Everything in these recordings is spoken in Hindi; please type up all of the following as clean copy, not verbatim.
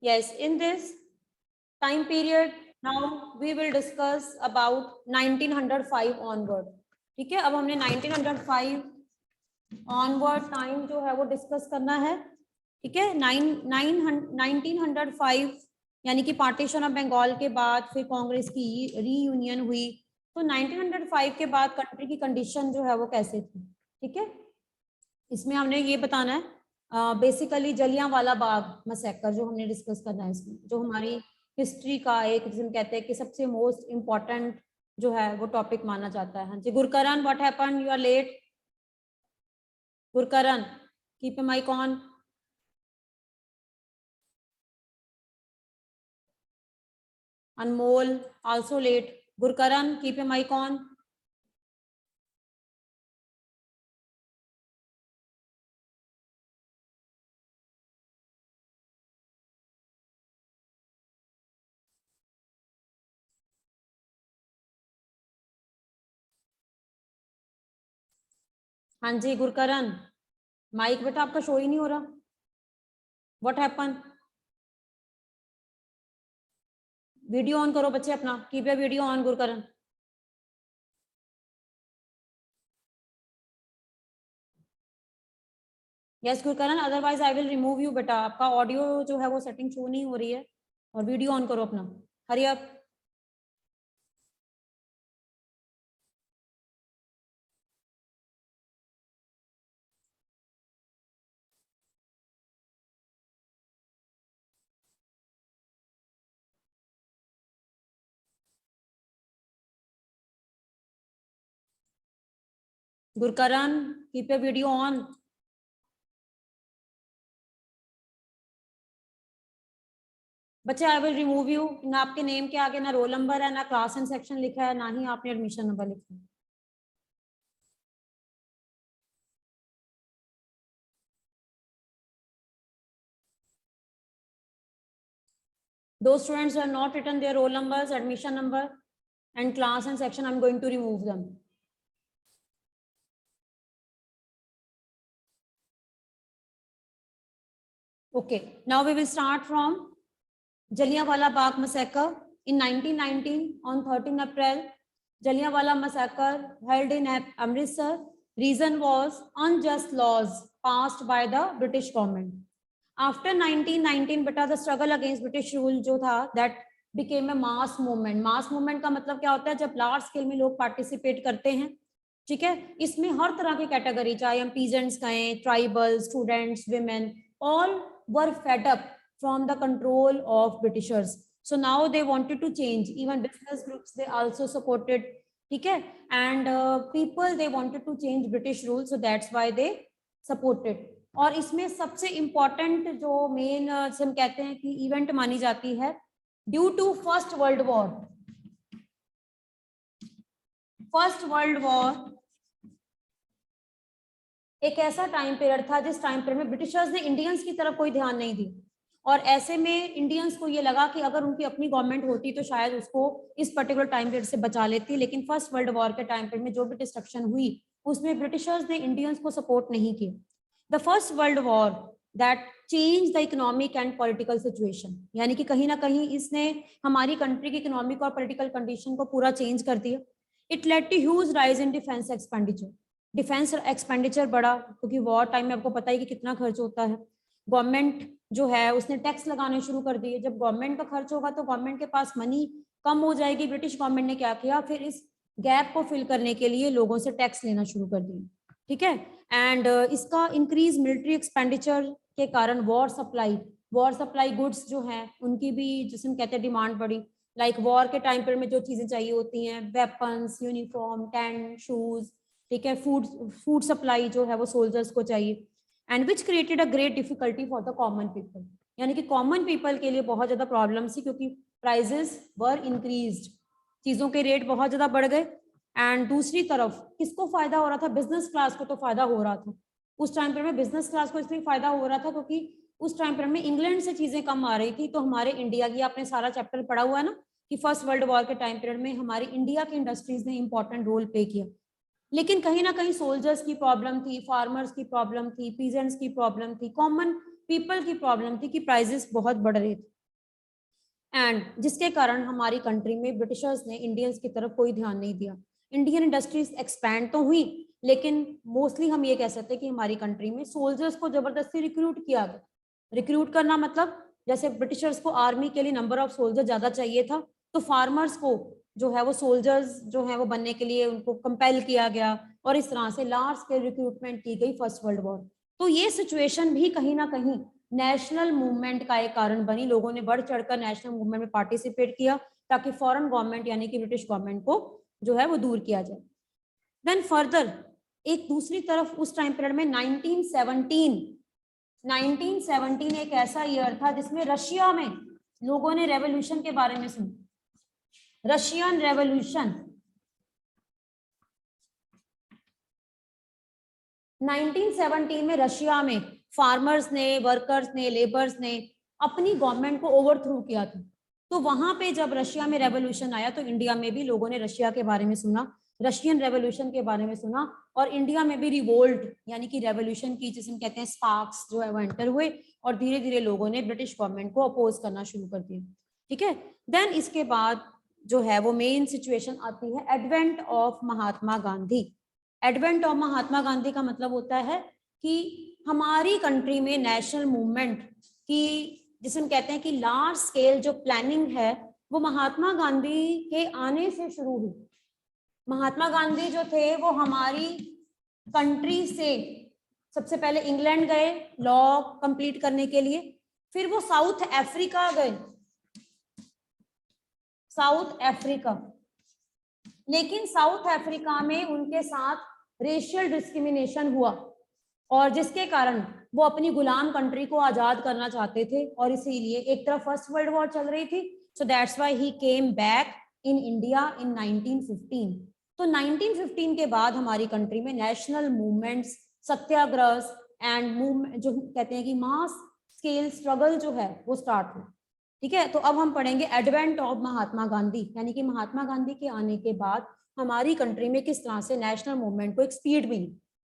Yes, in this time period, now we will discuss about 1905 onward. ठीक है, अब हमने 1905 ऑनवर्ड टाइम जो है वो डिस्कस करना है. ठीक है, 1905 यानी कि पार्टीशन ऑफ बंगाल के बाद फिर कांग्रेस की रीयूनियन हुई. तो 1905 के बाद कंट्री की कंडीशन जो है वो कैसे थी. ठीक है, इसमें हमने ये बताना है बेसिकली जलियांवाला बाग मैसेकर जो हमने डिस्कस करना है इसमें, जो हमारी हिस्ट्री का एक जिसे कहते हैं कि सबसे मोस्ट इम्पोर्टेंट जो है वो टॉपिक माना जाता है. हाँ जी, Gurkaran, what happen, you are late. Gurkaran, keep a mic on. Anmol, also late. Gurkaran, keep a mic on. हाँ जी गुरकरण, माइक बेटा आपका शो ही नहीं हो रहा. What happen. वीडियो ऑन करो बच्चे अपना, keep your video on Gurkaran. Yes Gurkaran, otherwise I will remove you बेटा. आपका ऑडियो जो है वो सेटिंग शो नहीं हो रही है और वीडियो ऑन करो अपना. Hurry up. Gurkaran, keep your video on. बच्चे आई विल रिमूव यू. ना आपके नेम के आगे ना रोल नंबर है, ना क्लास एंड सेक्शन लिखा है, ना ही आपने एडमिशन नंबर लिखा है. Those students who have not written their roll numbers, admission number, and class and section, I'm going to remove them. Okay, now we will start from Jallianwala Bagh massacre in 1919 on 13 April. Jallianwala massacre held in Amritsar. Reason was unjust laws passed by the British government. After 1919, beta the struggle against British rule जो था that became a mass movement. Mass movement का मतलब क्या होता है, जब लार्ज स्केल में लोग पार्टिसिपेट करते हैं. ठीक है, इसमें हर तरह की कैटेगरी, चाहे हम पीजेंट्स कहें, tribal, students, women, all were fed up from the control of Britishers. So now they wanted to change. Even business groups they also supported. ठीक है, and people they wanted to change British rule, so that's why they supported. और इसमें सबसे इम्पोर्टेंट जो मेन हम कहते हैं कि इवेंट मानी जाती है due to first world war. First world war एक ऐसा टाइम पीरियड था जिस टाइम पीरियड में ब्रिटिशर्स ने इंडियंस की तरफ कोई ध्यान नहीं दी, और ऐसे में इंडियंस को ये लगा कि अगर उनकी अपनी गवर्नमेंट होती तो शायद उसको इस पर्टिकुलर टाइम पीरियड से बचा लेती. लेकिन फर्स्ट वर्ल्ड वॉर के टाइम पीरियड में जो भी डिस्ट्रक्शन हुई उसमें ब्रिटिशर्स ने इंडियंस को सपोर्ट नहीं किया. The first world war that change the economic and political situation, यानी कि कहीं ना कहीं इसने हमारी कंट्री की इकोनॉमिक और पॉलिटिकल कंडीशन को पूरा चेंज कर दिया. It led to huge rise in defence expenditure. Defence expenditure बढ़ा क्योंकि वॉर टाइम में आपको पता ही कि कितना खर्च होता है. गवर्नमेंट जो है उसने टैक्स लगाने शुरू कर दिए. जब गवर्नमेंट का खर्च होगा तो गवर्नमेंट के पास मनी कम हो जाएगी. ब्रिटिश गवर्नमेंट ने क्या किया, फिर इस गैप को फिल करने के लिए लोगों से टैक्स लेना शुरू कर दिया. ठीक है, एंड इसका इंक्रीज मिलिट्री एक्सपेंडिचर के कारण वॉर सप्लाई गुड्स जो हैं उनकी भी जिसमें कहते हैं डिमांड बढ़ी. लाइक वॉर के टाइम पर में जो चीजें चाहिए होती हैं, वेपन्स, यूनिफॉर्म, टेंट, शूज, ठीक है, फूड सप्लाई जो है वो सोल्जर्स को चाहिए. And which created a great difficulty for the common people, यानी कि कॉमन पीपल के लिए बहुत ज्यादा प्रॉब्लम थी क्योंकि प्राइजेस वर इंक्रीज्ड, चीजों के रेट बहुत ज्यादा बढ़ गए. एंड दूसरी तरफ किसको फायदा हो रहा था, बिजनेस क्लास को तो फायदा हो रहा था. उस टाइम पर में बिजनेस क्लास को इसलिए फायदा हो रहा था क्योंकि उस टाइम पर में इंग्लैंड से चीजें कम आ रही थी. तो हमारे इंडिया की, आपने सारा चैप्टर पढ़ा हुआ है ना कि फर्स्ट वर्ल्ड वॉर के टाइम पीरियड में हमारी इंडिया की इंडस्ट्रीज ने इंपॉर्टेंट रोल प्ले किया. लेकिन कहीं ना कहीं सोल्जर्स की प्रॉब्लम थी, फार्मर्स की प्रॉब्लम थी, पीजेंट्स की प्रॉब्लम थी, कॉमन पीपल की प्रॉब्लम थी कि प्राइजेस बहुत बढ़ रहे थे, एंड जिसके कारण हमारी कंट्री में ब्रिटिशर्स ने इंडियंस की तरफ कोई ध्यान नहीं दिया। इंडियन इंडस्ट्रीज एक्सपैंड तो हुई, लेकिन मोस्टली हम ये कह सकते हैं कि हमारी कंट्री में सोल्जर्स को जबरदस्ती रिक्रूट किया गया। रिक्रूट करना मतलब जैसे ब्रिटिशर्स को आर्मी के लिए नंबर ऑफ सोल्जर ज्यादा चाहिए था, तो फार्मर्स को जो है वो सोल्जर्स जो है वो बनने के लिए उनको कंपेल किया गया, और इस तरह से लार्ज स्केल रिक्रूटमेंट की गई फर्स्ट वर्ल्ड वॉर। तो ये सिचुएशन भी कहीं ना कहीं नेशनल मूवमेंट का एक कारण बनी। लोगों ने बढ़ चढ़कर नेशनल मूवमेंट में पार्टिसिपेट किया ताकि फॉरेन गवर्नमेंट यानी कि ब्रिटिश गवर्नमेंट को जो है वो दूर किया जाए। देन फर्दर एक दूसरी तरफ उस टाइम पीरियड में 1917 एक ऐसा ईयर था जिसमें रशिया में लोगों ने रेवोल्यूशन के बारे में सुना। रशियन रेवोल्यूशन 1917 में रशिया में फार्मर्स ने, वर्कर्स ने, लेबर्स ने अपनी गवर्नमेंट को ओवरथ्रो किया था। तो वहां पे जब रशिया में रेवोल्यूशन आया तो इंडिया में भी लोगों ने रशिया के बारे में सुना, रशियन रेवोल्यूशन के बारे में सुना, और इंडिया में भी रिवोल्ट यानी कि रेवोल्यूशन की जिसे हम कहते हैं स्पार्क्स जो है वो एंटर हुए, और धीरे धीरे लोगों ने ब्रिटिश गवर्नमेंट को अपोज करना शुरू कर दिया। ठीक है, देन इसके बाद जो है वो मेन सिचुएशन आती है advent of Mahatma Gandhi. Advent of Mahatma Gandhi का मतलब होता है कि हमारी कंट्री में नेशनल मूवमेंट की जिसे हम कहते हैं कि लार्ज स्केल जो प्लानिंग है वो महात्मा गांधी के आने से शुरू हुई। महात्मा गांधी जो थे वो हमारी कंट्री से सबसे पहले इंग्लैंड गए लॉ कंप्लीट करने के लिए, फिर वो साउथ अफ्रीका गए, साउथ अफ्रीका। लेकिन साउथ अफ्रीका में उनके साथ रेशियल डिस्क्रिमिनेशन हुआ, और जिसके कारण वो अपनी गुलाम कंट्री को आजाद करना चाहते थे, और इसीलिए एक तरफ फर्स्ट वर्ल्ड वॉर चल रही थी, so that's why he came back in India in 1915। तो 1915 के बाद हमारी कंट्री में national movements, Satyagraha and movement जो कहते हैं कि मास स्केल स्ट्रगल जो है वो स्टार्ट हुआ। ठीक है, तो अब हम पढ़ेंगे एडवेंट ऑफ महात्मा गांधी, यानी कि महात्मा गांधी के आने के बाद हमारी कंट्री में किस तरह से नेशनल मूवमेंट को एक स्पीड मिली।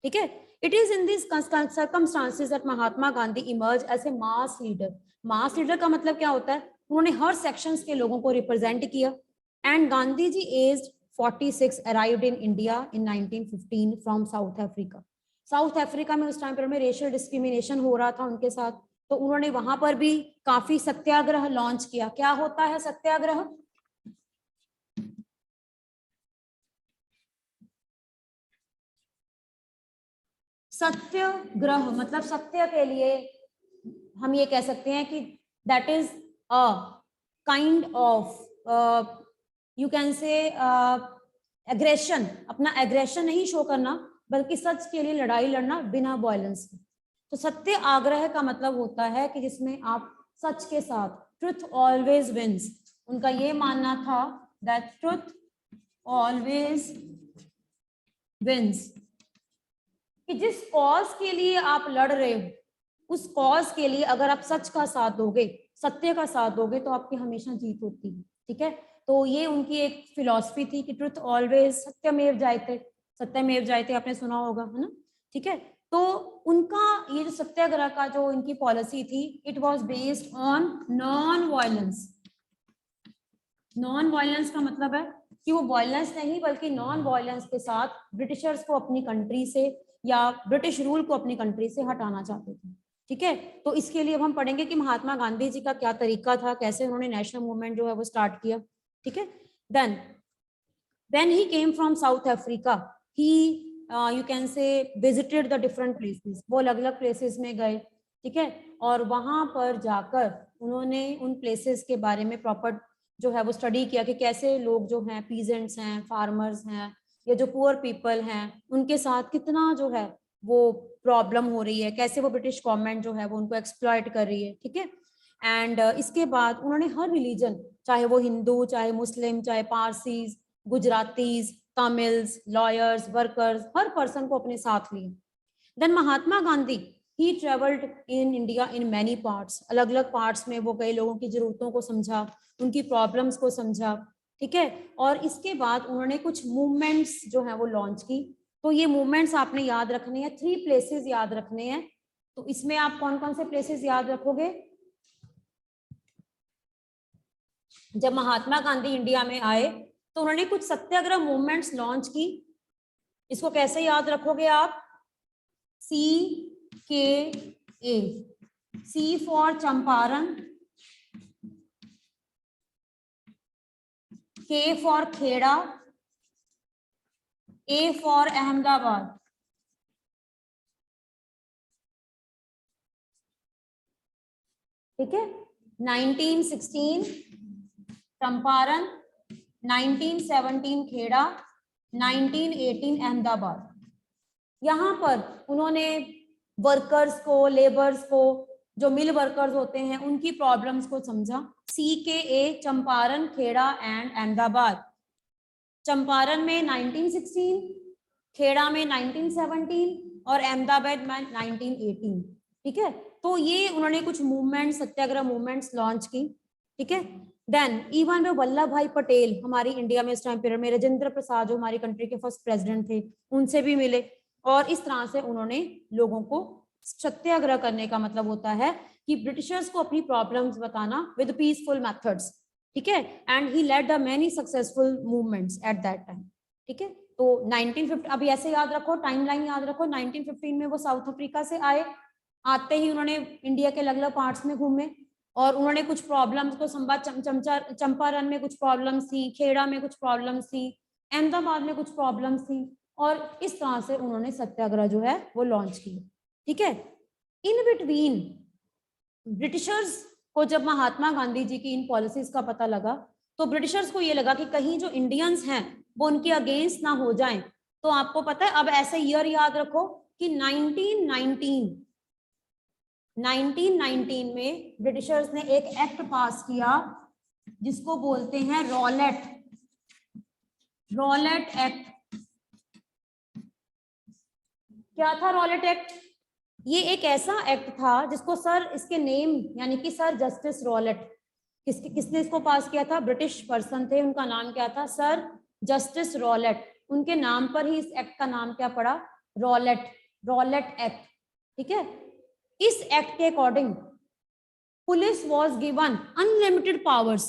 ठीक है, it is in this circumstances that Mahatma Gandhi emerge as a mass leader. Mass leader का मतलब क्या होता है, उन्होंने हर सेक्शंस के लोगों को रिप्रेजेंट किया। And Gandhi ji aged 46 arrived in India in 1915 from South Africa. South Africa में उस टाइम पर में रेशियल डिस्क्रिमिनेशन हो रहा था उनके साथ, तो उन्होंने वहां पर भी काफी सत्याग्रह लॉन्च किया। क्या होता है सत्याग्रह? सत्याग्रह मतलब सत्य के लिए हम ये कह सकते हैं कि that is a kind of you can से एग्रेशन। अपना एग्रेशन नहीं शो करना, बल्कि सच के लिए लड़ाई लड़ना बिना वायलेंस के। तो सत्य आग्रह का मतलब होता है कि जिसमें आप सच के साथ, ट्रुथ ऑलवेज विंस। उनका ये मानना था दैट ट्रुथ ऑलवेज विंस, कि जिस कॉज के लिए आप लड़ रहे हो उस कॉज के लिए अगर आप सच का साथ दोगे, सत्य का साथ दोगे, तो आपकी हमेशा जीत होती है। ठीक है, तो ये उनकी एक फिलॉसफी थी कि ट्रुथ ऑलवेज, सत्यमेव जयते, सत्यमेव जयते आपने सुना होगा, है ना। ठीक है, तो उनका ये जो सत्याग्रह का जो इनकी पॉलिसी थी, it was based on non violence. Non violence का मतलब है कि वो वायलेंस नहीं बल्कि नॉन वायलेंस के साथ ब्रिटिशर्स को अपनी कंट्री से या ब्रिटिश रूल को अपनी कंट्री से हटाना चाहते थे। ठीक है, तो इसके लिए अब हम पढ़ेंगे कि महात्मा गांधी जी का क्या तरीका था, कैसे उन्होंने नेशनल मूवमेंट जो है वो स्टार्ट किया। ठीक है, then he came from South Africa, he you can say visited the different places. वो अलग अलग प्लेसेस में गए। ठीक है, और वहां पर जाकर उन्होंने उन प्लेसेस के बारे में प्रॉपर जो है वो स्टडी किया कि कैसे लोग जो हैं, पीजेंट्स हैं, फार्मर्स हैं, या जो पुअर पीपल हैं, उनके साथ कितना जो है वो प्रॉब्लम हो रही है, कैसे वो ब्रिटिश गवर्नमेंट जो है वो उनको एक्सप्लॉइट कर रही है। ठीक है, एंड इसके बाद उन्होंने हर रिलीजन, चाहे वो हिंदू, चाहे मुस्लिम, चाहे पारसीज, गुजरातीज, तमिल्स, लॉयर्स, वर्कर्स, हर पर्सन को अपने साथ लिए। देन महात्मा गांधी ही travelled in India in many parts. अलग अलग पार्ट्स में वो गए, लोगों की जरूरतों को समझा, उनकी प्रॉब्लम्स को समझा। ठीक है, और इसके बाद उन्होंने कुछ मूवमेंट्स जो है वो लॉन्च की। तो ये मूवमेंट्स आपने याद रखने हैं, 3 प्लेसेस याद रखने हैं। तो इसमें आप कौन कौन से प्लेसेस याद रखोगे? जब महात्मा गांधी इंडिया में आए तो उन्होंने कुछ सत्याग्रह मूवमेंट्स लॉन्च की। इसको कैसे याद रखोगे आप? CKA, C for Champaran, K for Kheda, A for Ahmedabad. ठीक है, 1916 चंपारण, 1917 खेड़ा, 1918 अहमदाबाद। यहाँ पर उन्होंने वर्कर्स को, लेबर्स को, जो मिल वर्कर्स होते हैं उनकी प्रॉब्लम्स को समझा। CKA Champaran, Kheda and Ahmedabad. चंपारण में 1916, खेड़ा में 1917 और अहमदाबाद में 1918। ठीक है, तो ये उन्होंने कुछ मूवमेंट, सत्याग्रह मूवमेंट्स लॉन्च की। ठीक है, देन इवन वल्लभ भाई पटेल हमारी इंडिया में इस टाइम पीरियड में, राजेंद्र प्रसाद जो हमारी कंट्री के फर्स्ट प्रेसिडेंट थे, उनसे भी मिले और इस तरह से उन्होंने लोगों को सत्याग्रह करने का मतलब होता है कि ब्रिटिशर्स को अपनी प्रॉब्लम्स बताना विद पीसफुल मेथड्स। ठीक है, and he led the many successful movements at that time. ठीक है, तो 1950, अभी ऐसे याद रखो, टाइमलाइन याद रखो, 1915 में वो साउथ अफ्रीका से आए। आते ही उन्होंने इंडिया के अलग अलग पार्ट्स में घूमे और उन्होंने कुछ प्रॉब्लम्स को संवाद, चंपारण में कुछ प्रॉब्लम्स थी, खेड़ा में कुछ प्रॉब्लम्स थी, अहमदाबाद में कुछ प्रॉब्लम्स थी और इस तरह से उन्होंने सत्याग्रह जो है वो लॉन्च किया। ठीक है, इन बिटवीन ब्रिटिशर्स को जब महात्मा गांधी जी की इन पॉलिसीज का पता लगा तो ब्रिटिशर्स को ये लगा कि कहीं जो इंडियंस हैं वो उनके अगेंस्ट ना हो जाएं। तो आपको पता है, अब ऐसे ईयर याद रखो कि 1919 में ब्रिटिशर्स ने एक एक्ट पास किया जिसको बोलते हैं रॉलेट एक्ट। क्या था रॉलेट एक्ट? ये एक ऐसा एक्ट था जिसको इसके नेम यानी कि सर जस्टिस रॉलेट, किसने इसको पास किया था? ब्रिटिश पर्सन थे, उनका नाम क्या था? Sir justice Rowlatt. उनके नाम पर ही इस एक्ट का नाम क्या पड़ा? Rowlatt act. ठीक है, इस एक्ट के according police was given unlimited powers,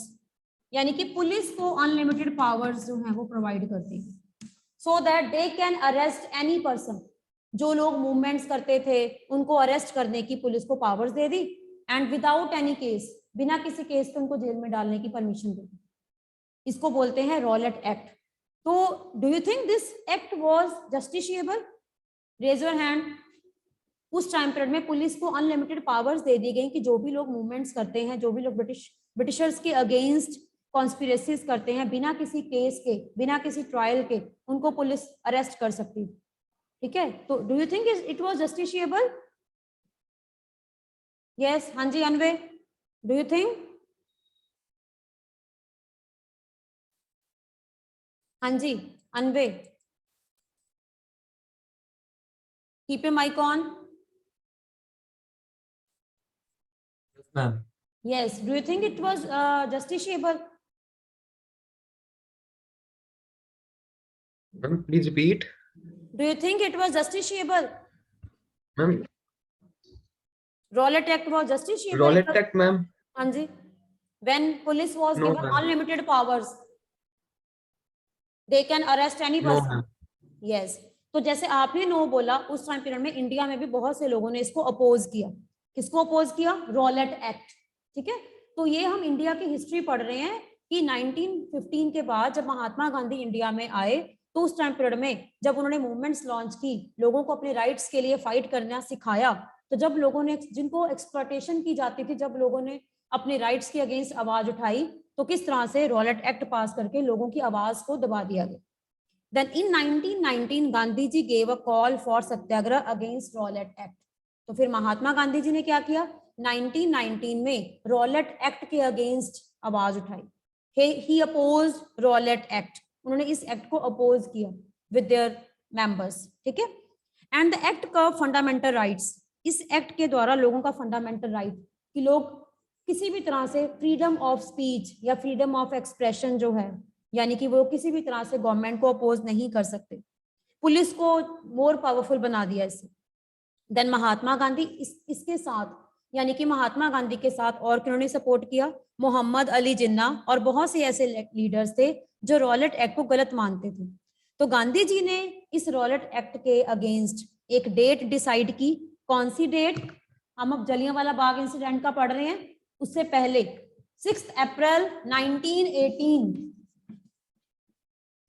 यानी कि पुलिस को अनलिमिटेड पावर्स जो है वो प्रोवाइड करती है so that they can arrest any person. जो लोग मूवमेंट्स करते थे उनको अरेस्ट करने की पुलिस को पावर्स दे दी एंड विदाउट एनी केस, बिना किसी केस के उनको जेल में डालने की परमिशन दे दी। इसको बोलते हैं रॉलेट एक्ट। तो do you think this act was justiciable? Raise your hand. उस टाइम पीरियड में पुलिस को अनलिमिटेड पावर्स दे दी गई कि जो भी लोग मूवमेंट्स करते हैं, जो भी लोग ब्रिटिशर्स के अगेंस्ट कॉन्स्पिरेसीज करते हैं, बिना किसी केस के, बिना किसी ट्रायल के उनको पुलिस अरेस्ट कर सकती। ठीक है, तो do you think it was justiciable? Yes, हाँ जी अनवे, डू यू थिंक? हाँ जी anyway, keep your mic on. Ma'am. Yes, do you think it was justiciable? Ma'am, please repeat. Do you think it was justiciable? Ma'am, Rowlatt Act was justiciable? Rowlatt Act, ma'am. हाँ जी, when police was No, given ma'am. unlimited powers, they can arrest any No, person. ma'am. Yes, तो जैसे आपने नो बोला, उस टाइम पीरियड में इंडिया में भी बहुत से लोगों ने इसको अपोज किया। किसको अपोज किया? Rowlatt act. ठीक है, तो ये हम इंडिया की हिस्ट्री पढ़ रहे हैं कि 1915 के बाद जब महात्मा गांधी इंडिया में आए तो उस टाइम पीरियड में जब उन्होंने मूवमेंट्स लॉन्च की, लोगों को अपने राइट्स के लिए फाइट करना सिखाया, तो जब लोगों ने, जिनको एक्सप्लॉयटेशन की जाती थी, जब लोगों ने अपने राइट्स के अगेंस्ट आवाज उठाई तो किस तरह से रॉलेट एक्ट पास करके लोगों की आवाज को दबा दिया गया। Then in 1919 Gandhi ji gave a call for satyagraha against Rowlatt Act. तो फिर महात्मा गांधी जी ने क्या किया? 1919 में रॉलेट एक्ट के अगेंस्ट आवाज उठाई। He opposed Rowlatt act. उन्होंने इस एक्ट को अपोज किया with their members। ठीक है, एंड द एक्ट का फंडामेंटल राइट्स, इस एक्ट के द्वारा लोगों का फंडामेंटल राइट कि लोग किसी भी तरह से फ्रीडम ऑफ स्पीच या फ्रीडम ऑफ एक्सप्रेशन जो है, यानी कि वो किसी भी तरह से गवर्नमेंट को अपोज नहीं कर सकते। पुलिस को मोर पावरफुल बना दिया इससे। देन महात्मा गांधी, इसके साथ यानी कि महात्मा गांधी के साथ और किन्होंने सपोर्ट किया, मोहम्मद अली जिन्ना और बहुत से ऐसे लीडर्स थे जो रॉलेट एक्ट को गलत मानते थे। तो गांधी जी ने इस रॉलेट एक्ट के अगेंस्ट एक डेट डिसाइड की। कौन सी डेट? हम अब जलियांवाला बाग इंसिडेंट का पढ़ रहे हैं, उससे पहले 6 अप्रैल 1918,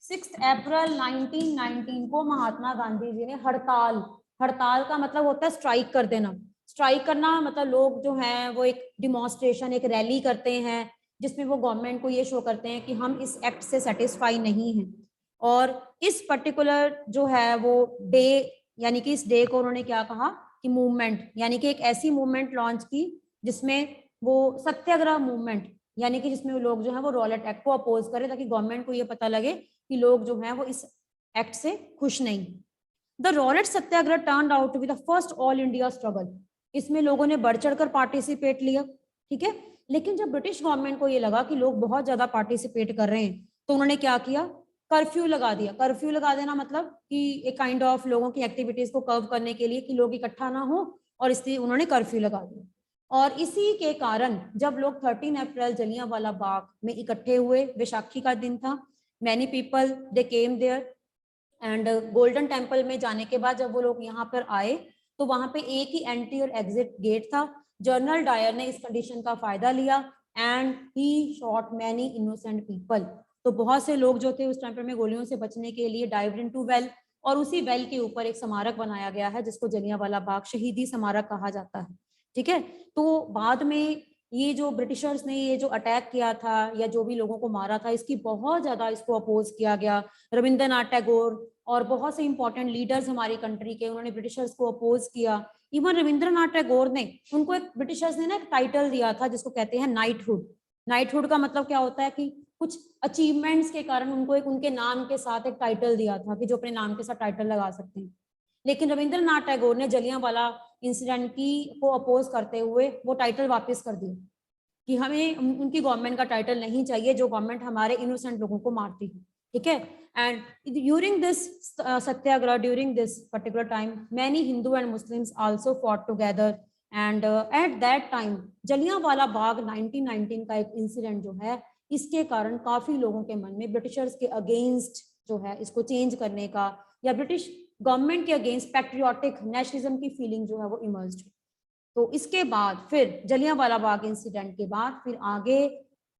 6 अप्रैल 1919 को महात्मा गांधी जी ने हड़ताल, हड़ताल का मतलब होता है स्ट्राइक कर देना, स्ट्राइक करना मतलब लोग जो हैं वो एक डिमॉन्स्ट्रेशन, एक रैली करते हैं जिसमें वो गवर्नमेंट को ये शो करते हैं कि हम इस एक्ट से सेटिस्फाई नहीं हैं। और इस पर्टिकुलर जो है वो डे, यानी कि इस डे को उन्होंने क्या कहा कि मूवमेंट, यानी कि एक ऐसी मूवमेंट लॉन्च की जिसमें वो सत्याग्रह मूवमेंट, यानी कि जिसमें वो लोग जो है वो रॉलेट एक्ट को अपोज करें ताकि गवर्नमेंट को ये पता लगे कि लोग जो हैं वो इस एक्ट से खुश नहीं। The Rowlatt satyagraha turned out to be the first all India struggle. इसमें लोगों ने बढ़ चढ़कर पार्टिसिपेट लिया, ठीक है। लेकिन जब ब्रिटिश गवर्नमेंट को ये लगा कि लोग बहुत ज्यादा पार्टिसिपेट कर रहे हैं तो उन्होंने क्या किया, कर्फ्यू लगा दिया। कर्फ्यू लगा देना मतलब कि एक काइंड ऑफ लोगों की एक्टिविटीज को कर्व करने के लिए कि लोग इकट्ठा ना हो, और इसलिए उन्होंने कर्फ्यू लगा दिया। और इसी के कारण जब लोग 13 अप्रैल जलियांवाला बाग में इकट्ठे हुए, वैशाखी का दिन था, many people they came there and Golden Temple में जाने के बाद जब वो लोग यहाँ पर आए तो वहां पे एक ही एंट्री और एग्जिट गेट था। जनरल डायर ने इस कंडीशन का फायदा लिया and he shot many innocent people. तो बहुत से लोग जो थे उस टाइम पर में गोलियों से बचने के लिए डाइव्ड इनटू वेल, और उसी वेल के ऊपर एक स्मारक बनाया गया है जिसको जलियांवाला बाग शहीदी स्मारक कहा जाता है, ठीक है। तो बाद में ये जो ब्रिटिशर्स ने ये जो अटैक किया था या जो भी लोगों को मारा था, इसकी बहुत ज्यादा इसको अपोज किया गया। रविंद्रनाथ टैगोर और बहुत से इंपॉर्टेंट लीडर्स हमारी कंट्री के, उन्होंने ब्रिटिशर्स को अपोज किया। इवन रविंद्रनाथ टैगोर ने, उनको एक ब्रिटिशर्स ने ना एक टाइटल दिया था जिसको कहते हैं नाइटहुड। नाइटहुड का मतलब क्या होता है कि कुछ अचीवमेंट्स के कारण उनको एक उनके नाम के साथ एक टाइटल दिया था कि जो अपने नाम के साथ टाइटल लगा सकते हैं। लेकिन रविंद्रनाथ टैगोर ने जलियांवाला इंसिडेंट की को अपोज करते हुए वो टाइटल वापस कर दिया कि हमें उनकी गवर्नमेंट का टाइटल नहीं चाहिए जो गवर्नमेंट हमारे इनोसेंट लोगों को मारती है, ठीक है। And during this Satyagraha, during this particular time many Hindu and Muslims also fought together and at that time Jallianwala Bagh 1919 का एक इंसिडेंट जो है, इसके कारण काफी लोगों के मन में ब्रिटिशर्स के अगेंस्ट जो है इसको चेंज करने का या ब्रिटिश गवर्नमेंट के अगेंस्ट पैट्रियोटिक नेशनलिज्म की फीलिंग जो है वो इमर्ज हुई। तो इसके बाद फिर जलियांवाला बाग इंसिडेंट के बाद फिर आगे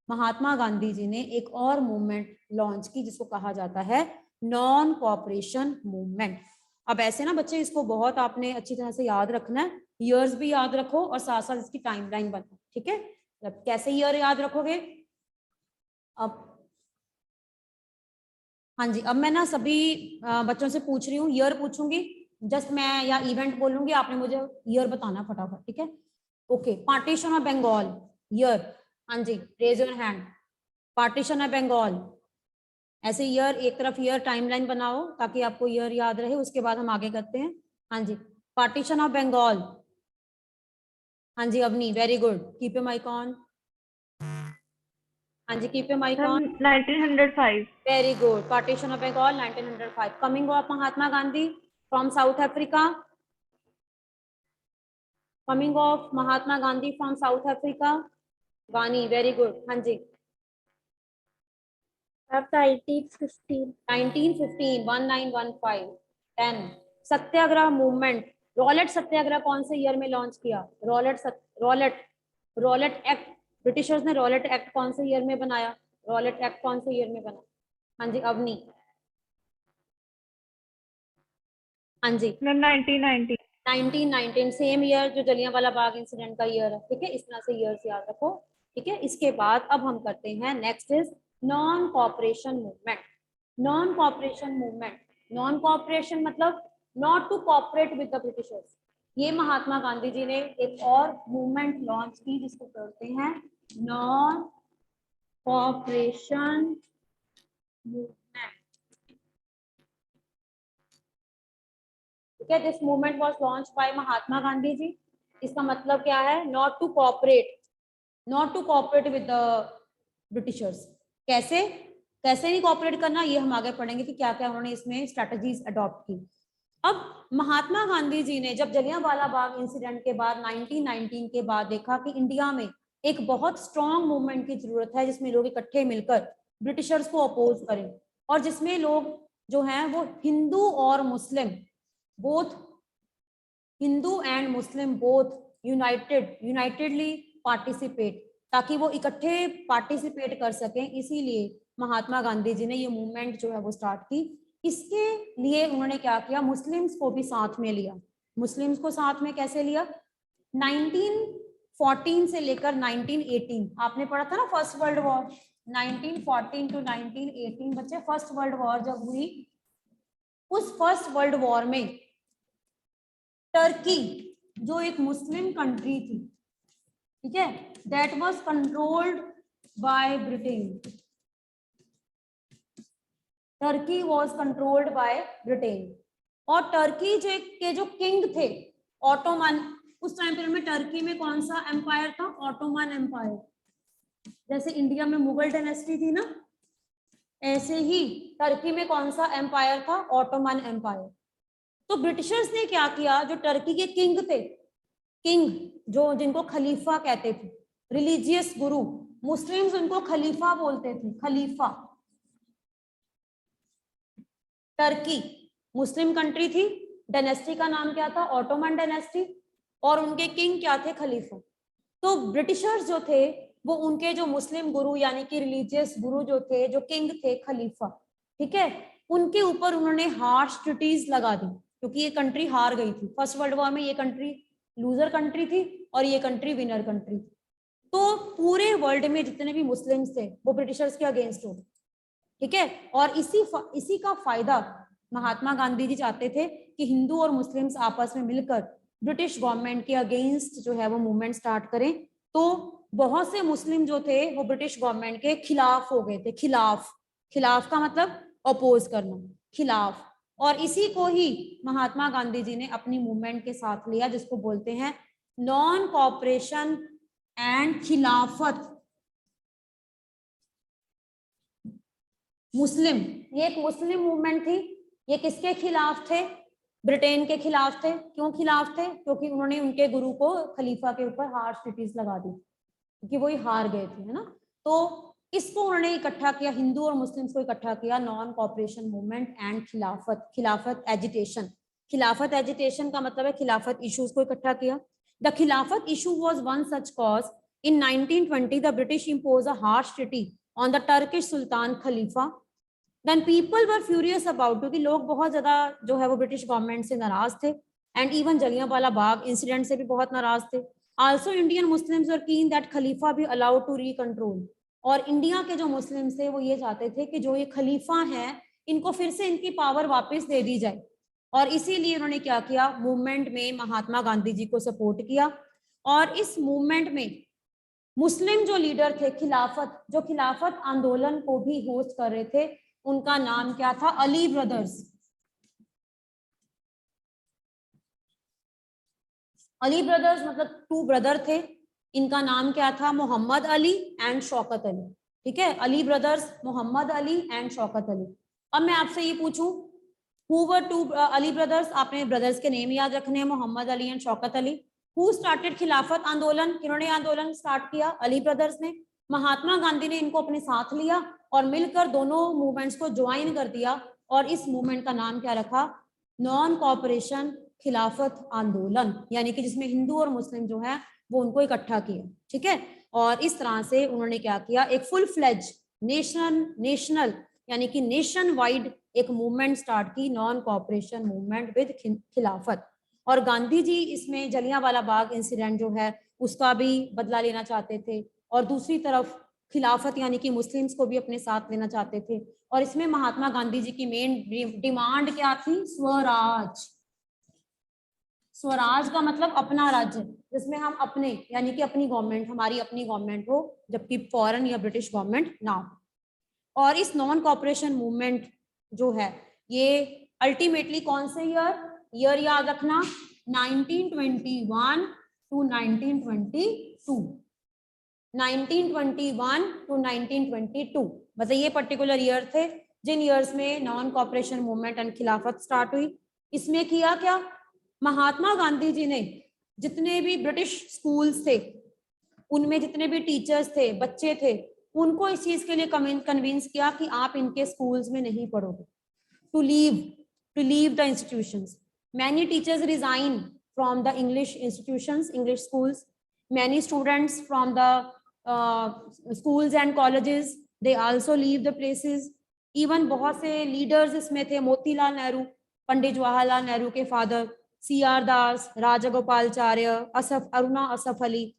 महात्मा गांधी जी ने एक और मूवमेंट लॉन्च की जिसको कहा जाता है नॉन कोऑपरेशन मूवमेंट। अब ऐसे ना बच्चे इसको बहुत आपने अच्छी तरह से याद रखना है, ईयर्स भी याद रखो और साथ साथ इसकी टाइमलाइन बनाओ, ठीक है। मतलब कैसे ईयर याद रखोगे? अब हाँ जी, अब मैं ना सभी बच्चों से पूछ रही हूँ, ईयर पूछूंगी, जस्ट मैं या इवेंट बोलूंगी, आपने मुझे ईयर बताना फटाफट, ठीक है। Okay, partition of Bengal, year. हाँ जी, raise your hand. Partition of Bengal, ऐसे ईयर, एक तरफ ईयर टाइमलाइन बनाओ ताकि आपको ईयर याद रहे, उसके बाद हम आगे करते हैं। हाँ जी, पार्टीशन ऑफ बंगाल। हाँ जी Avni, very good, keep your mic on. हाँ जी, keep your mic on. 1905. Very good. Partition of Bengal 1905. Coming of Mahatma Gandhi from South Africa. Coming of Mahatma Gandhi from South Africa. Vani, very good. हाँ जी. Of 1915. 1915, 1915. 10. सत्याग्रह मूवमेंट, रॉलेट सत्याग्रह कौन से ईयर में लॉन्च किया? रॉलेट एक्ट, ब्रिटिशर्स ने रॉलेट एक्ट कौन से ईयर में बनाया? रॉलेट एक्ट कौन से ईयर में बना? हाँ जी अवनी। हाँ जी 1990. 1919, सेम ईयर जो जलियांवाला बाग इंसिडेंट का ईयर है, ठीक है। इस तरह से ईयर्स याद रखो, ठीक है। इसके बाद अब हम करते हैं next is non cooperation movement. Non cooperation movement, non cooperation मतलब not to cooperate with the Britishers. ये महात्मा गांधी जी ने एक और मूवमेंट लॉन्च की जिसको कहते हैं नॉन कोऑपरेशन मूवमेंट, ठीक है। This movement was launch by Mahatma Gandhi ji. इसका मतलब क्या है? Not to cooperate, not to cooperate with the Britishers. कैसे कैसे नहीं कोऑपरेट करना, ये हम आगे पढ़ेंगे कि क्या क्या उन्होंने इसमें स्ट्रेटजीज अडॉप्ट की। अब महात्मा गांधी जी ने जब जलियांवाला बाग इंसिडेंट के बाद 1919 के बाद देखा कि इंडिया में एक बहुत स्ट्रॉन्ग मूवमेंट की जरूरत है जिसमें लोग इकट्ठे मिलकर ब्रिटिशर्स को अपोज करें और जिसमें लोग जो हैं वो हिंदू और Muslim both, Hindu and Muslim both unitedly participate, ताकि वो इकट्ठे पार्टिसिपेट कर सकें, इसीलिए महात्मा गांधी जी ने ये मूवमेंट जो है वो स्टार्ट की। इसके लिए उन्होंने क्या किया, मुस्लिम्स को भी साथ में लिया। मुस्लिम्स को साथ में कैसे लिया? 1914 से लेकर 1918, आपने पढ़ा था ना फर्स्ट वर्ल्ड वॉर, 1914 टू 1918 बच्चे, फर्स्ट वर्ल्ड वॉर जब हुई, उस फर्स्ट वर्ल्ड वॉर में टर्की जो एक मुस्लिम कंट्री थी, ठीक है, that was controlled by Britain. Turkey was controlled by Britain. और टर्की के जो किंग थे ऑटोमन, उस टाइम पीरियड में टर्की में कौन सा एम्पायर था? Ottoman empire. जैसे इंडिया में मुगल डायनेस्टी थी ना, ऐसे ही टर्की में कौन सा एम्पायर था? Ottoman empire. तो ब्रिटिशर्स ने क्या किया, जो टर्की के किंग थे, किंग जो जिनको खलीफा कहते थे, रिलीजियस गुरु, मुस्लिम्स उनको खलीफा बोलते थे, खलीफा। टर्की मुस्लिम कंट्री थी, डायनेस्टी का नाम क्या था? ऑटोमन डायनेस्टी, और उनके किंग क्या थे? खलीफा। तो ब्रिटिशर्स जो थे वो उनके जो मुस्लिम गुरु यानी कि रिलीजियस गुरु जो थे, जो किंग थे, खलीफा, ठीक है, उनके ऊपर उन्होंने हार्श ट्रीटीज लगा दी, क्योंकि ये कंट्री हार गई थी फर्स्ट वर्ल्ड वॉर में। ये कंट्री लूजर कंट्री थी और ये कंट्री विनर कंट्री थी। तो पूरे वर्ल्ड में जितने भी मुस्लिम्स थे वो ब्रिटिशर्स के अगेंस्ट हो, ठीक है। और इसी का फायदा महात्मा गांधी जी चाहते थे कि हिंदू और मुस्लिम्स आपस में मिलकर ब्रिटिश गवर्नमेंट के अगेंस्ट जो है वो मूवमेंट स्टार्ट करें। तो बहुत से मुस्लिम जो थे वो ब्रिटिश गवर्नमेंट के खिलाफ हो गए थे। खिलाफ का मतलब अपोज करना, खिलाफ। और इसी को ही महात्मा गांधी जी ने अपनी मूवमेंट के साथ लिया, जिसको बोलते हैं नॉन कॉपरेशन एंड खिलाफत मुस्लिम। ये एक मुस्लिम मूवमेंट थी। ये किसके खिलाफ थे? ब्रिटेन के खिलाफ थे। क्यों खिलाफ थे? क्योंकि उन्होंने उनके गुरु को, खलीफा के ऊपर हार्श ट्रीटीज लगा दी, क्योंकि वो ही हार गए थे, है ना। तो इसको उन्होंने इकट्ठा किया, हिंदू और मुस्लिम्स को इकट्ठा किया, नॉन कॉपरेशन मूवमेंट एंड खिलाफत एजिटेशन। खिलाफत एजिटेशन का मतलब है खिलाफत इश्यूज को इकट्ठा किया। The Khilafat issue was one such cause in 1920 the British impose a harsh treaty on the Turkish sultan Khalifa. Then people were furious about, क्योंकि लोग बहुत ज्यादा जो है वो ब्रिटिश गवर्नमेंट से नाराज थे, and even Jallianwala Bagh incident से भी बहुत नाराज थे। आल्सो इंडियन मुस्लिम्स वर कीन दैट खलीफा भी अलाउड टू रिकंट्रोल। और इंडिया के जो मुस्लिम्स थे वो ये चाहते थे कि जो ये खलीफा हैं इनको फिर से इनकी पावर वापस दे दी जाए। और इसीलिए उन्होंने क्या किया, मूवमेंट में महात्मा गांधी जी को सपोर्ट किया। और इस मूवमेंट में मुस्लिम जो लीडर थे, जो खिलाफत आंदोलन को भी होस्ट कर रहे थे, उनका नाम क्या था? अली ब्रदर्स। अली ब्रदर्स मतलब टू ब्रदर थे। इनका नाम क्या था? मोहम्मद अली एंड शौकत अली, ठीक है। Ali brothers, Mohammad Ali and Shaukat Ali. अब मैं आपसे ये पूछूं, who were two Ali brothers? आपने ब्रदर्स के नेम याद रखने हैं, Mohammad Ali and Shaukat Ali. Who started Khilafat आंदोलन? किन्होंने आंदोलन स्टार्ट किया? अली ब्रदर्स ने। महात्मा गांधी ने इनको अपने साथ लिया और मिलकर दोनों मूवमेंट्स को ज्वाइन कर दिया, और इस मूवमेंट का नाम क्या रखा? नॉन कॉपरेशन खिलाफत आंदोलन, यानी कि जिसमें हिंदू और मुस्लिम जो है वो उनको इकट्ठा किया, ठीक है। और इस तरह से उन्होंने क्या किया, एक फुल फ्लेज नेशनल यानी कि नेशन वाइड एक मूवमेंट स्टार्ट की, नॉन कॉपरेशन मूवमेंट विद खिलाफत। और गांधी जी इसमें जलियांवाला बाग इंसिडेंट जो है उसका भी बदला लेना चाहते थे, और दूसरी तरफ खिलाफत यानी कि मुस्लिम्स को भी अपने साथ लेना चाहते थे। और इसमें महात्मा गांधी जी की मेन डिमांड क्या थी? स्वराज। स्वराज का मतलब अपना राज्य, जिसमें हम अपने यानी कि अपनी गवर्नमेंट, हमारी अपनी गवर्नमेंट हो, जबकि फॉरेन या ब्रिटिश गवर्नमेंट ना हो। और इस नॉन कॉपरेशन मूवमेंट जो है ये अल्टीमेटली कौन से ईयर याद रखना, 1921 टू 1922, 1921 टू 1922, मतलब ये पर्टिकुलर ईयर थे जिन ईयर्स में नॉन कॉपरेशन मूवमेंट एंड खिलाफत स्टार्ट हुई। इसमें किया क्या, महात्मा गांधी जी ने जितने भी ब्रिटिश स्कूल्स थे उनमें जितने भी टीचर्स थे, बच्चे थे, उनको इस चीज के लिए कन्विंस किया कि आप इनके स्कूल्स में नहीं पढ़ोगे, to leave the institutions. Many teachers resign from the English institutions, English schools. Many students from the schools and colleges, they also leave the places. Even बहुत से लीडर्स इसमें थे, मोतीलाल नेहरू, पंडित जवाहरलाल नेहरू के फादर, CR दास, राजगोपालचार्य, अरुणा असफ अली,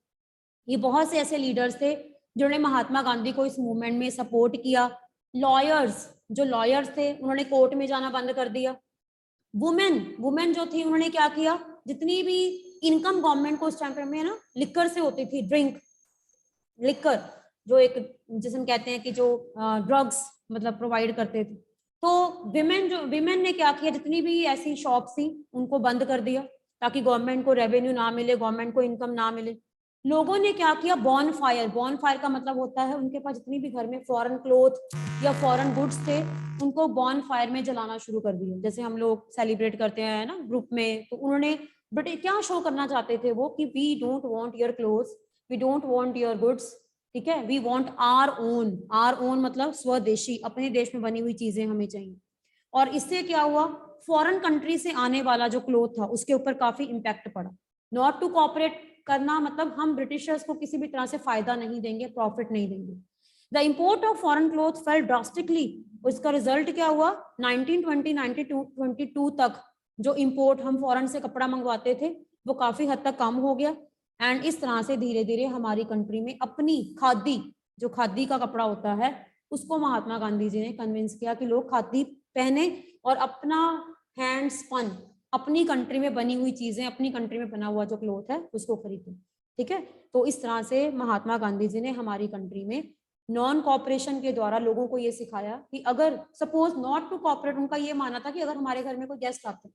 ये बहुत से ऐसे लीडर्स थे जिन्होंने महात्मा गांधी को इस मूवमेंट में सपोर्ट किया. लॉयर्स, जो लॉयर्स थे उन्होंने कोर्ट में जाना बंद कर दिया. वुमेन जो थी उन्होंने क्या किया, जितनी भी इनकम गवर्नमेंट को उस टाइम में ना लिकर से होती थी, लिकर जो एक जिसे हम कहते हैं कि जो ड्रग्स मतलब प्रोवाइड करते थे, तो विमेन ने क्या किया, जितनी भी ऐसी शॉप्स थी उनको बंद कर दिया ताकि गवर्नमेंट को रेवेन्यू ना मिले, गवर्नमेंट को इनकम ना मिले. लोगों ने क्या किया, बॉन फायर का मतलब होता है उनके पास जितनी भी घर में फॉरेन क्लोथ या फॉरेन गुड्स थे उनको बॉन फायर में जलाना शुरू कर दिया, जैसे हम लोग सेलिब्रेट करते हैं ना ग्रुप में. तो उन्होंने ब्रिटिश क्या शो करना चाहते थे वो, कि we don't want your clothes, we don't want your goods, ठीक है, वी वांट आर ओन मतलब स्वदेशी, अपने देश में बनी हुई चीजें हमें चाहिए. और इससे क्या हुआ, फॉरेन कंट्री से आने वाला जो क्लोथ था उसके ऊपर काफी इम्पैक्ट पड़ा. नॉट टू कॉपरेट करना मतलब हम ब्रिटिशर्स को किसी भी तरह से फायदा नहीं देंगे, प्रॉफिट नहीं देंगे. The import of foreign cloth fail drastically. उसका रिजल्ट क्या हुआ, 1920-1922 तक जो इम्पोर्ट हम फॉरेन से कपड़ा मंगवाते थे वो काफी हद तक कम हो गया. एंड इस तरह से धीरे धीरे हमारी कंट्री में अपनी खादी, जो खादी का कपड़ा होता है, उसको महात्मा गांधी जी ने कन्विंस किया कि लोग खादी पहने और अपना हैंड स्पन, अपनी कंट्री में बनी हुई चीजें, अपनी कंट्री में बना हुआ जो क्लोथ है उसको खरीदें. ठीक है, तो इस तरह से महात्मा गांधी जी ने हमारी कंट्री में नॉन कॉपरेशन के द्वारा लोगों को ये सिखाया कि अगर सपोज नॉट टू कॉपरेट, उनका ये मानना था कि अगर हमारे घर में कोई गेस्ट आते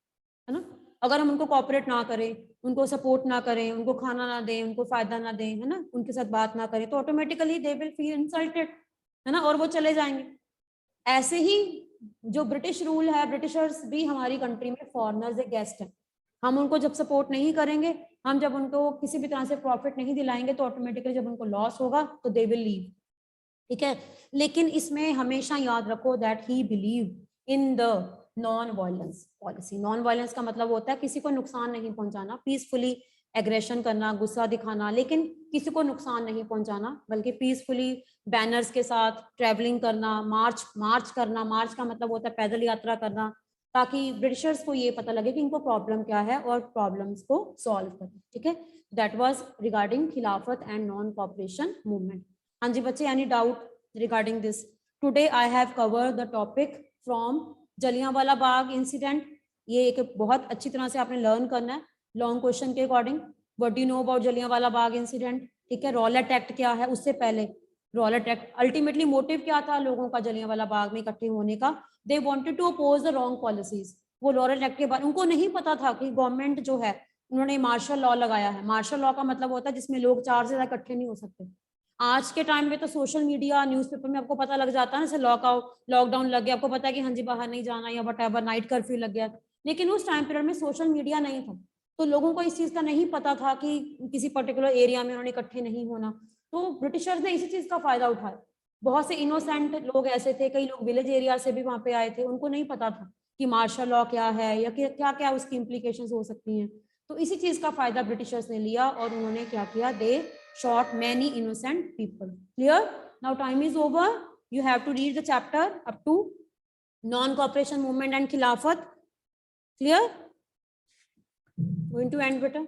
है ना, अगर हम उनको कॉपरेट ना करें, उनको सपोर्ट ना करें, उनको खाना ना दें, उनको फायदा ना दें, है ना, उनके साथ बात ना करें, तो automatically they will feel insulted, है ना, और वो चले जाएंगे. ऐसे ही जो ब्रिटिश रूल है, ब्रिटिशर्स भी हमारी कंट्री में फॉरेनर्स एक गेस्ट है. हम उनको जब सपोर्ट नहीं करेंगे, हम जब उनको किसी भी तरह से प्रॉफिट नहीं दिलाएंगे, तो ऑटोमेटिकली जब उनको लॉस होगा तो दे विल लीव. ठीक है, लेकिन इसमें हमेशा याद रखो that he believe in the non violence policy. Non violence का मतलब होता है किसी को नुकसान नहीं पहुंचाना, पीसफुली एग्रेशन करना, गुस्सा दिखाना, लेकिन किसी को नुकसान नहीं पहुंचाना, बल्कि पीसफुली बैनर्स के साथ ट्रैवलिंग करना, मार्च करना. मार्च का मतलब होता है पैदल यात्रा करना, ताकि ब्रिटिशर्स को ये पता लगे कि इनको प्रॉब्लम क्या है और प्रॉब्लम्स को सॉल्व करें. ठीक है, दैट वाज रिगार्डिंग खिलाफत एंड नॉन कॉपरेशन मूवमेंट. हाँ जी बच्चे, any doubt regarding this? Today I have covered the topic from Jallianwala Bagh incident. ये एक बहुत अच्छी तरह से आपने लर्न करना है लॉन्ग क्वेश्चन के according. What do you know about Jallianwala Bagh incident? ठीक है, रॉलेट एक्ट क्या है, उससे पहले रॉलेट एक्ट अल्टीमेटली मोटिव क्या था लोगों का जलियांवाला बाग में इकट्ठे होने का? They wanted to oppose the wrong policies. वो रॉलेट एक्ट के बाद उनको नहीं पता था कि गवर्नमेंट जो है उन्होंने मार्शल लॉ लगाया है. मार्शल लॉ का मतलब होता है जिसमें लोग 4 से ज्यादा इकट्ठे नहीं हो सकते. आज के टाइम में तो सोशल मीडिया, न्यूज़पेपर में आपको पता लग जाता है ना, लॉकडाउन लग गया, आपको पता है कि हाँ जी बाहर नहीं जाना, या व्हाटएवर, नाइट कर्फ्यू लग गया. लेकिन उस टाइम पीरियड में सोशल मीडिया नहीं था, तो लोगों को इस चीज का नहीं पता था कि किसी पर्टिकुलर एरिया में उन्होंने इकट्ठे नहीं होना. तो ब्रिटिशर्स ने इसी चीज का फायदा उठाया. बहुत से इनोसेंट लोग ऐसे थे, कई लोग विलेज एरिया से भी वहां पे आए थे, उनको नहीं पता था कि मार्शल लॉ क्या है या क्या क्या उसकी इम्प्लीकेशंस हो सकती हैं. तो इसी चीज का फायदा ब्रिटिशर्स ने लिया और उन्होंने क्या किया, दे shot many innocent people. Clear? Now time is over. You have to read the chapter up to non-cooperation movement and khilafat. Clear? Going to end, beta.